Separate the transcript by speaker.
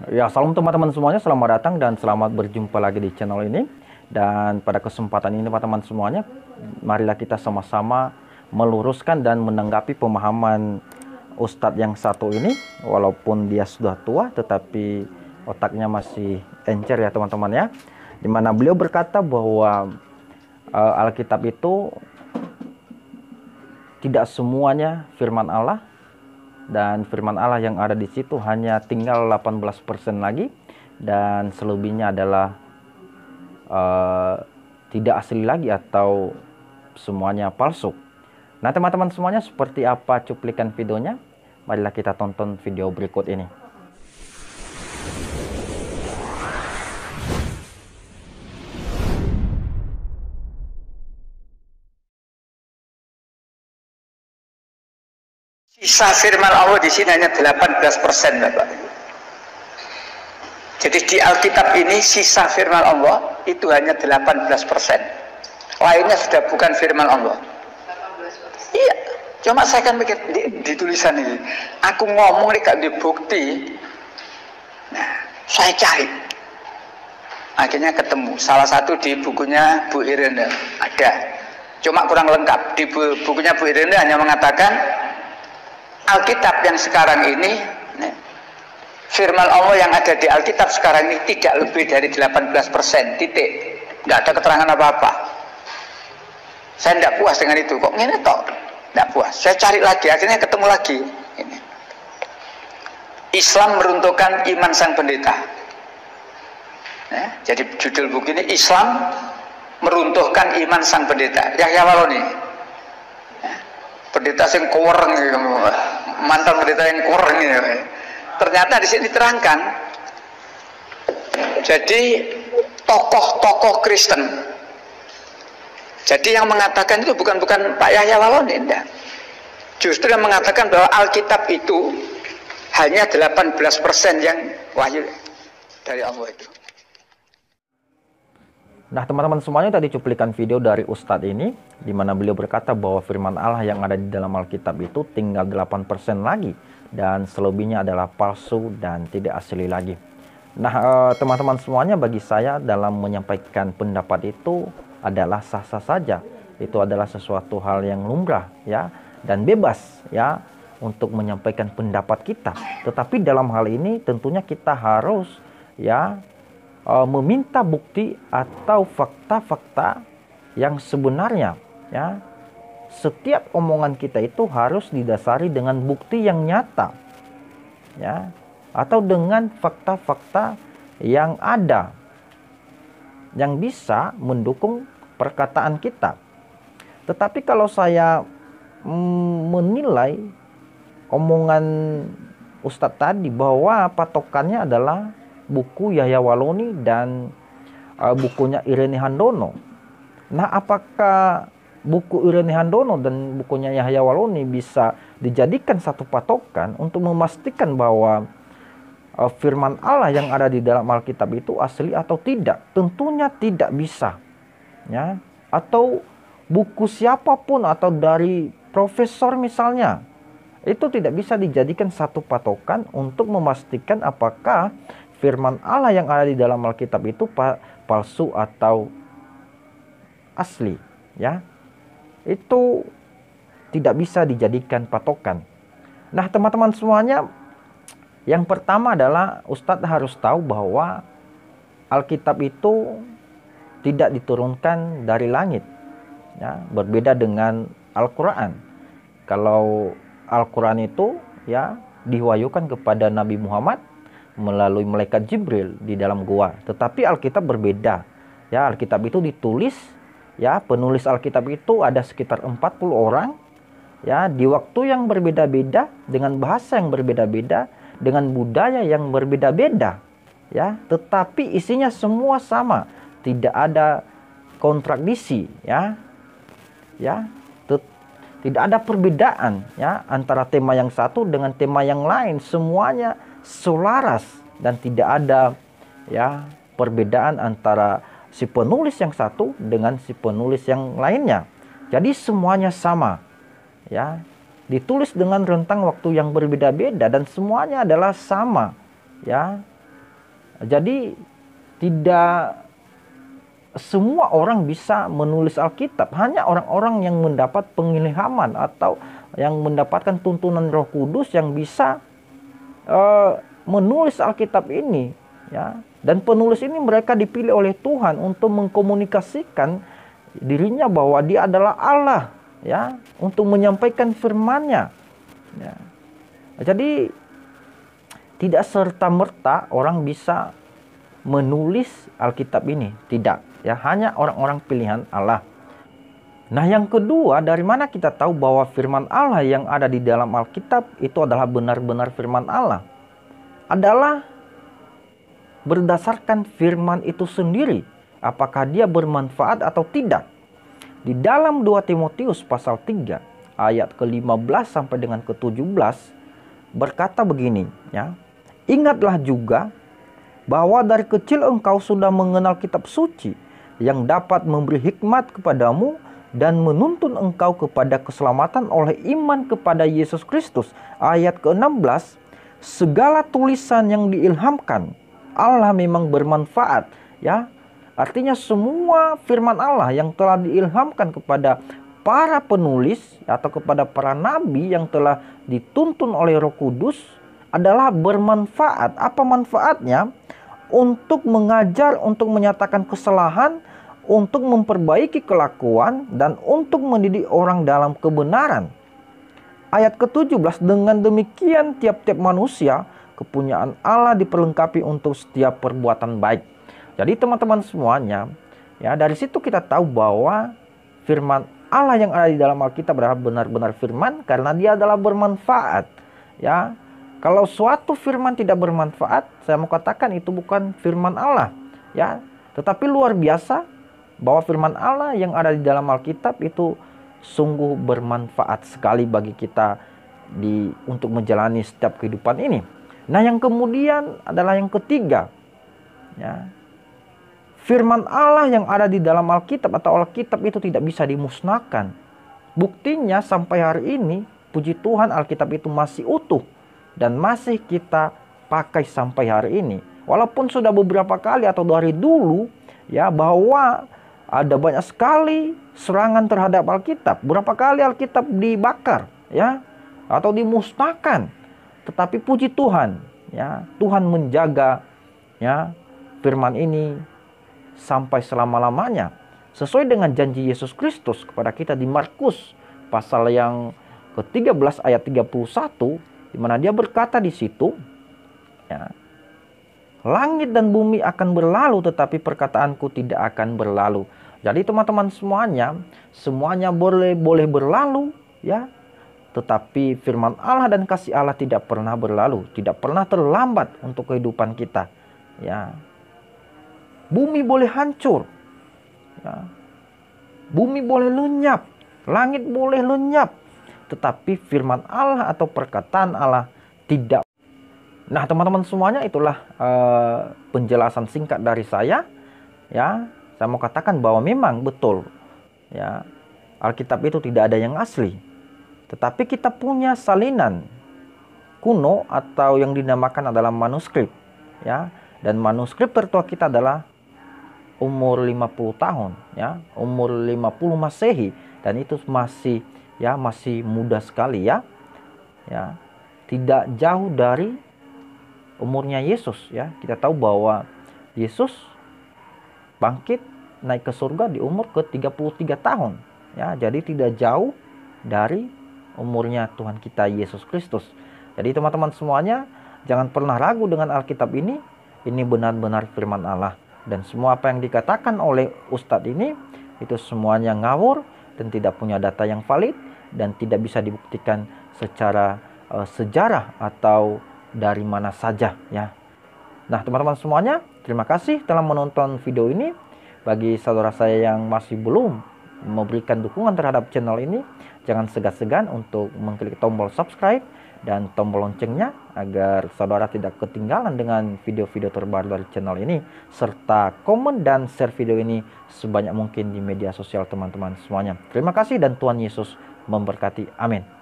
Speaker 1: Ya, salam teman-teman semuanya, selamat datang dan selamat berjumpa lagi di channel ini. Dan pada kesempatan ini teman-teman semuanya, marilah kita sama-sama meluruskan dan menanggapi pemahaman Ustadz yang satu ini. Walaupun dia sudah tua, tetapi otaknya masih encer ya teman-teman ya. Dimana beliau berkata bahwa Alkitab itu tidak semuanya firman Allah, dan firman Allah yang ada di situ hanya tinggal 18% lagi, dan selebihnya adalah tidak asli lagi atau semuanya palsu. Nah teman-teman semuanya, seperti apa cuplikan videonya? Marilah kita tonton video berikut ini.
Speaker 2: Sisa firman Allah di sini hanya 18%, Bapak. Jadi di Alkitab ini sisa firman Allah itu hanya 18%. Lainnya sudah bukan firman Allah. Iya, cuma saya kan mikir di tulisan ini, aku ngomong ini gak dibukti. Nah, saya cari. Akhirnya ketemu. Salah satu di bukunya Bu Irene ada. Cuma kurang lengkap. Di bukunya Bu Irene hanya mengatakan Alkitab yang sekarang ini, firman Allah yang ada di Alkitab sekarang ini tidak lebih dari 18%, titik. Nggak ada keterangan apa-apa. Saya tidak puas dengan itu. Kok ini toh? Tidak puas. Saya cari lagi, akhirnya ketemu lagi. Ini. Islam meruntuhkan iman sang pendeta. Jadi judul buku ini Islam meruntuhkan iman sang pendeta. Yahya Waloni. Pendeta yang koreng, mantan pendeta yang koreng ini. Ternyata di sini diterangkan. Jadi tokoh-tokoh Kristen. Jadi yang mengatakan itu bukan Pak Yahya Waloni, enggak. Justru yang mengatakan bahwa Alkitab itu hanya 18% yang wahyu dari Allah itu.
Speaker 1: Nah teman-teman semuanya, tadi cuplikan video dari Ustadz ini, di mana beliau berkata bahwa firman Allah yang ada di dalam Alkitab itu tinggal 8% lagi, dan selebihnya adalah palsu dan tidak asli lagi. Nah teman-teman semuanya, bagi saya dalam menyampaikan pendapat itu adalah sah-sah saja. Itu adalah sesuatu hal yang lumrah ya, dan bebas ya untuk menyampaikan pendapat kita. Tetapi dalam hal ini tentunya kita harus ya meminta bukti atau fakta-fakta yang sebenarnya ya. Setiap omongan kita itu harus didasari dengan bukti yang nyata ya, atau dengan fakta-fakta yang ada yang bisa mendukung perkataan kita. Tetapi kalau saya menilai omongan Ustadz tadi bahwa patokannya adalah buku Yahya Waloni dan bukunya Irene Handono. Nah, apakah buku Irene Handono dan bukunya Yahya Waloni bisa dijadikan satu patokan untuk memastikan bahwa firman Allah yang ada di dalam Alkitab itu asli atau tidak? Tentunya tidak bisa. Ya, atau buku siapapun atau dari profesor misalnya, itu tidak bisa dijadikan satu patokan untuk memastikan apakah firman Allah yang ada di dalam Alkitab itu palsu atau asli ya. Itu tidak bisa dijadikan patokan. Nah teman-teman semuanya, yang pertama adalah Ustadz harus tahu bahwa Alkitab itu tidak diturunkan dari langit ya, berbeda dengan Al-Quran. Kalau Al-Quran itu ya diwahyukan kepada Nabi Muhammad melalui malaikat Jibril di dalam gua. Tetapi Alkitab berbeda. Ya, Alkitab itu ditulis ya, penulis Alkitab itu ada sekitar 40 orang ya, di waktu yang berbeda-beda, dengan bahasa yang berbeda-beda, dengan budaya yang berbeda-beda ya, tetapi isinya semua sama, tidak ada kontradiksi ya. Ya, tidak ada perbedaan ya antara tema yang satu dengan tema yang lain, semuanya selaras dan tidak ada ya perbedaan antara si penulis yang satu dengan si penulis yang lainnya. Jadi semuanya sama ya, ditulis dengan rentang waktu yang berbeda-beda dan semuanya adalah sama ya, Jadi tidak semua orang bisa menulis Alkitab. Hanya orang-orang yang mendapat pengilhaman atau yang mendapatkan tuntunan Roh Kudus yang bisa menulis Alkitab ini, ya. Dan penulis ini mereka dipilih oleh Tuhan untuk mengkomunikasikan dirinya bahwa dia adalah Allah, ya, untuk menyampaikan firman-Nya. Ya. Jadi tidak serta-merta orang bisa menulis Alkitab ini, tidak, ya, hanya orang-orang pilihan Allah. Nah, yang kedua, dari mana kita tahu bahwa firman Allah yang ada di dalam Alkitab itu adalah benar-benar firman Allah? Adalah berdasarkan firman itu sendiri, apakah dia bermanfaat atau tidak. Di dalam 2 Timotius pasal 3 ayat ke-15 sampai dengan ke-17 berkata begini, ya. Ingatlah juga bahwa dari kecil engkau sudah mengenal kitab suci yang dapat memberi hikmat kepadamu dan menuntun engkau kepada keselamatan oleh iman kepada Yesus Kristus. Ayat ke-16, segala tulisan yang diilhamkan Allah memang bermanfaat, ya. Artinya semua firman Allah yang telah diilhamkan kepada para penulis atau kepada para nabi yang telah dituntun oleh Roh Kudus adalah bermanfaat. Apa manfaatnya? Untuk mengajar, untuk menyatakan kesalahan, untuk memperbaiki kelakuan, dan untuk mendidik orang dalam kebenaran. Ayat ke-17, dengan demikian tiap-tiap manusia kepunyaan Allah diperlengkapi untuk setiap perbuatan baik. Jadi teman-teman semuanya, ya, dari situ kita tahu bahwa firman Allah yang ada di dalam Alkitab adalah benar-benar firman karena dia adalah bermanfaat, ya. Kalau suatu firman tidak bermanfaat, saya mau katakan itu bukan firman Allah, ya. Tetapi luar biasa bahwa firman Allah yang ada di dalam Alkitab itu sungguh bermanfaat sekali bagi kita untuk menjalani setiap kehidupan ini. Nah, yang kemudian adalah yang ketiga, ya. Firman Allah yang ada di dalam Alkitab atau Alkitab itu tidak bisa dimusnahkan. Buktinya sampai hari ini, puji Tuhan, Alkitab itu masih utuh dan masih kita pakai sampai hari ini. Walaupun sudah beberapa kali atau dari dulu, ya, bahwa ada banyak sekali serangan terhadap Alkitab. Berapa kali Alkitab dibakar, ya, atau dimusnahkan. Tetapi puji Tuhan, ya, Tuhan menjaga, ya, firman ini sampai selama-lamanya. Sesuai dengan janji Yesus Kristus kepada kita di Markus pasal yang ke-13 ayat 31, di mana dia berkata di situ, ya, langit dan bumi akan berlalu, tetapi perkataanku tidak akan berlalu. Jadi teman-teman semuanya boleh berlalu, ya. Tetapi firman Allah dan kasih Allah tidak pernah berlalu, tidak pernah terlambat untuk kehidupan kita, ya. Bumi boleh hancur, ya. Bumi boleh lenyap, langit boleh lenyap, tetapi firman Allah atau perkataan Allah tidak. Nah, teman-teman semuanya, itulah penjelasan singkat dari saya, ya. Saya mau katakan bahwa memang betul, ya, Alkitab itu tidak ada yang asli, tetapi kita punya salinan kuno atau yang dinamakan adalah manuskrip, ya. Dan manuskrip tertua kita adalah umur 50 tahun, ya, umur 50 Masehi, dan itu masih, ya, masih muda sekali, ya. Ya, tidak jauh dari umurnya Yesus, ya. Kita tahu bahwa Yesus bangkit naik ke surga di umur ke-33 tahun, ya. Jadi tidak jauh dari umurnya Tuhan kita Yesus Kristus. Jadi teman-teman semuanya, jangan pernah ragu dengan Alkitab ini. Ini benar-benar firman Allah, dan semua apa yang dikatakan oleh Ustadz ini itu semuanya ngawur dan tidak punya data yang valid dan tidak bisa dibuktikan secara sejarah atau dari mana saja, ya. Nah, teman-teman semuanya, terima kasih telah menonton video ini. Bagi saudara saya yang masih belum memberikan dukungan terhadap channel ini, jangan segan-segan untuk mengklik tombol subscribe dan tombol loncengnya agar saudara tidak ketinggalan dengan video-video terbaru dari channel ini, serta komen dan share video ini sebanyak mungkin di media sosial teman-teman semuanya. Terima kasih dan Tuhan Yesus memberkati. Amin.